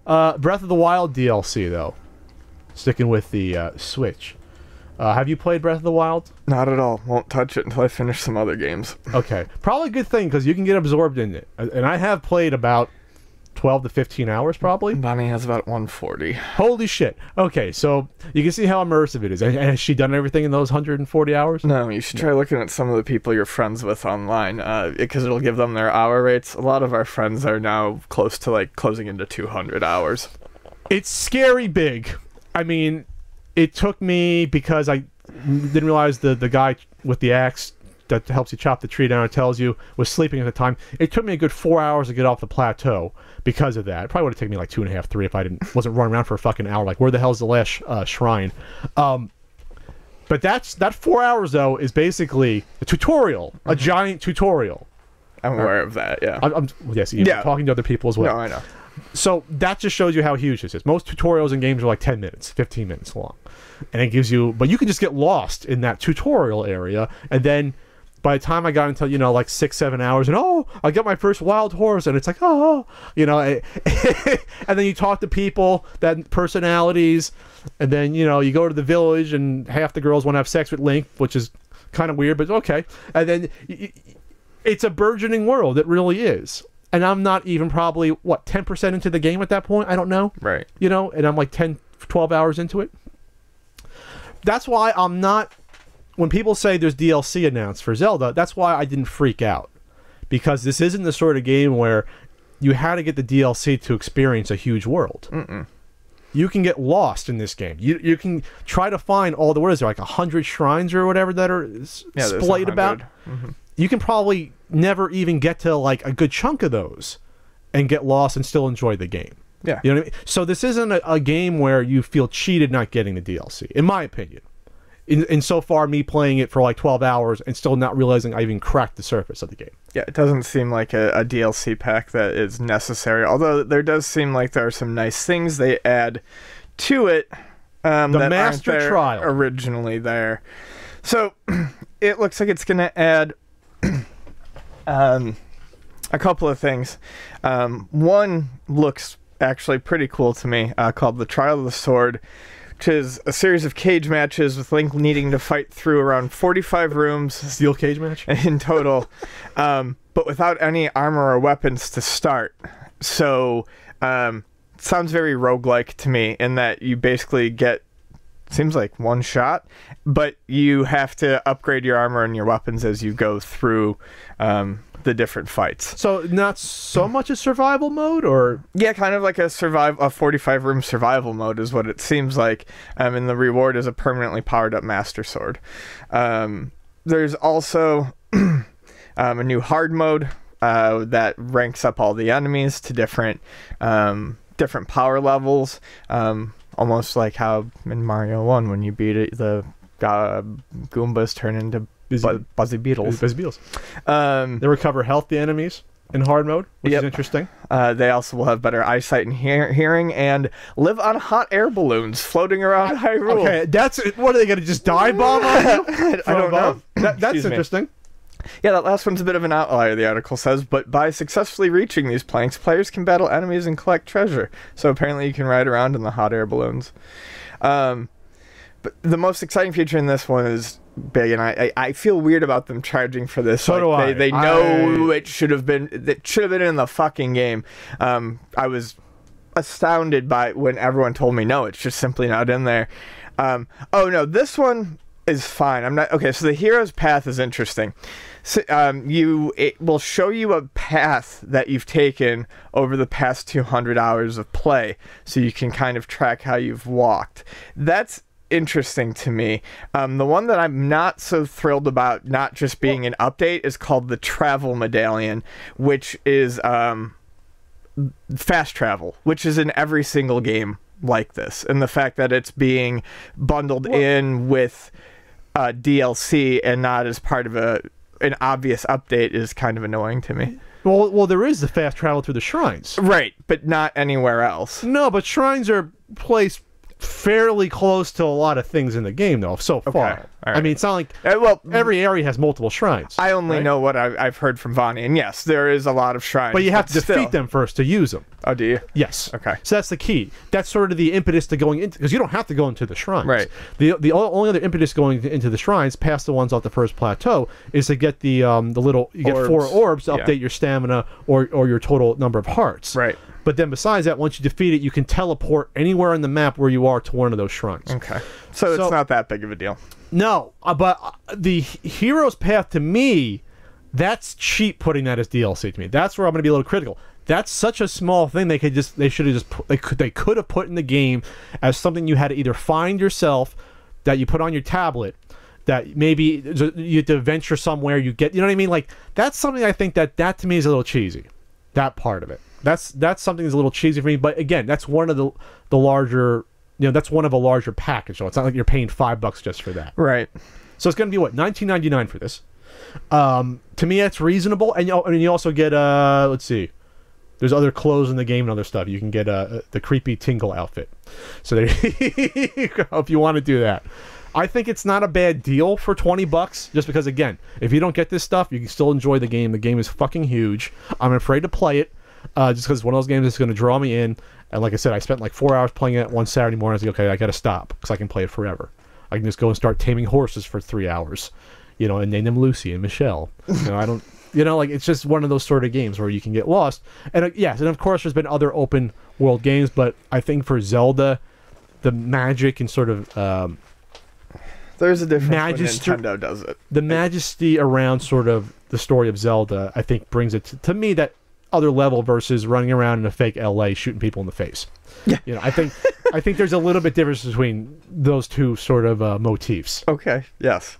Breath of the Wild DLC, though. Sticking with the Switch. Have you played Breath of the Wild? Not at all. Won't touch it until I finish some other games. Okay. Probably a good thing, because you can get absorbed in it. And I have played about 12 to 15 hours, probably. Bonnie has about 140. Holy shit. Okay, so you can see how immersive it is. And has she done everything in those 140 hours? No, you should try looking at some of the people you're friends with online, because it'll give them their hour rates. A lot of our friends are now close to, like, closing into 200 hours. It's scary big. I mean, it took me, because I didn't realize the guy with the axe that helps you chop the tree down and tells you was sleeping at the time. It took me a good 4 hours to get off the plateau because of that. It probably would have taken me like 2.5, 3 if I wasn't running around for a fucking hour. Like, where the hell's the last shrine? But that 4 hours though is basically a tutorial, a giant tutorial. I'm aware of that. Yeah. Yes. You're talking to other people as well. No, I know. So that just shows you how huge this is. Most tutorials in games are like 10 minutes, 15 minutes long, and it gives you. But you can just get lost in that tutorial area, and then by the time I got into, you know, like 6, 7 hours, and I got my first wild horse, and it's like, you know, and then you talk to people, that personalities, and then, you know, you go to the village, and half the girls want to have sex with Link, which is kind of weird, but okay. And then it's a burgeoning world. It really is. And I'm not even probably, what, 10% into the game at that point? I don't know. Right. You know, and I'm like 10, 12 hours into it. That's why I'm not... When people say there's DLC announced for Zelda, that's why I didn't freak out. Because this isn't the sort of game where you had to get the DLC to experience a huge world. You can get lost in this game. You can try to find all the... What is there, like 100 shrines or whatever that are splayed about? You can probably never even get to like a good chunk of those and get lost and still enjoy the game. Yeah. You know what I mean? So this isn't a game where you feel cheated not getting the DLC, in my opinion. In so far, me playing it for like 12 hours and still not realizing I even cracked the surface of the game. Yeah, it doesn't seem like a DLC pack that is necessary, although there does seem like there are some nice things they add to it the that Master aren't there Trial originally there. So it looks like it's going to add a couple of things. One looks actually pretty cool to me, called the Trial of the Sword, which is a series of cage matches with Link needing to fight through around 45 rooms. Steel cage match? In total, but without any armor or weapons to start. So, it sounds very roguelike to me in that you basically get, seems like one shot, but you have to upgrade your armor and your weapons as you go through the different fights. So not so much a survival mode, or yeah, kind of like a 45 room survival mode is what it seems like. And the reward is a permanently powered up Master Sword. There's also a new hard mode that ranks up all the enemies to different power levels. Almost like how in Mario 1 when you beat it, the Goombas turn into Buzzy Beetles. Buzzy Beetles. They recover health, the enemies, in hard mode, which is interesting. They also will have better eyesight and hearing, and live on hot air balloons floating around Hyrule. Okay, that's... What, are they going to just dive bomb on you? I don't know. That's interesting. Yeah, that last one's a bit of an outlier, the article says, but by successfully reaching these planks, players can battle enemies and collect treasure. So apparently you can ride around in the hot air balloons. But the most exciting feature in this one is big, and I feel weird about them charging for this. So do I. They know it should have been in the fucking game. I was astounded by when everyone told me no, it's just simply not in there. Oh no, this one is fine. I'm not okay. So the hero's path is interesting. So, it will show you a path that you've taken over the past 200 hours of play, so you can kind of track how you've walked. That's interesting to me. The one that I'm not so thrilled about not just being an update is called the Travel Medallion, which is fast travel, which is in every single game like this, and the fact that it's being bundled in with DLC and not as part of an obvious update is kind of annoying to me. Well, there is the fast travel through the shrines. Right, but not anywhere else. No, but shrines are placed fairly close to a lot of things in the game, though, so far. all right. I mean, it's not like well, every area has multiple shrines. I only right? know what I've heard from Vonnie, and yes, there is a lot of shrines. But you have to still. defeat them first to use them. Oh, do you? Yes. Okay. So that's the key. That's sort of the impetus to going into, because you don't have to go into the shrines. Right. The only other impetus going into the shrines, past the ones off the first plateau, is to get the little, you get 4 orbs to update your stamina or your total number of hearts. Right. But then besides that, once you defeat it, you can teleport anywhere on the map where you are to one of those shrines. Okay. So it's not that big of a deal. No, but the hero's path, to me, that's cheap putting that as DLC to me. That's where I'm going to be a little critical. That's such a small thing they could have put in the game as something you had to either find yourself, that you put on your tablet, that maybe you have to venture somewhere, you know what I mean? Like, that's something I think that to me is a little cheesy. That part of it. That's something that's a little cheesy for me, but again, that's one of the larger, that's one of a larger package. So it's not like you're paying $5 just for that. Right. So it's going to be what, $19.99 for this. To me, that's reasonable, and you also get let's see, there's other clothes in the game and other stuff. You can get the creepy Tingle outfit. So there you go if you want to do that. I think it's not a bad deal for $20, just because, again, if you don't get this stuff, you can still enjoy the game. The game is fucking huge. I'm afraid to play it. Just because it's one of those games that's going to draw me in. And like I said, I spent like 4 hours playing it one Saturday morning. I was like, okay, I got to stop because I can play it forever. I can just go and start taming horses for 3 hours, and name them Lucy and Michelle. I don't, like, it's just one of those sort of games where you can get lost. And yes, and of course there's been other open world games, but I think for Zelda, the magic and sort of there's a difference when Nintendo does it. The majesty around sort of the story of Zelda, I think, brings it to me that other level versus running around in a fake LA shooting people in the face. Yeah. I think there's a little bit difference between those two sort of motifs. Okay. Yes.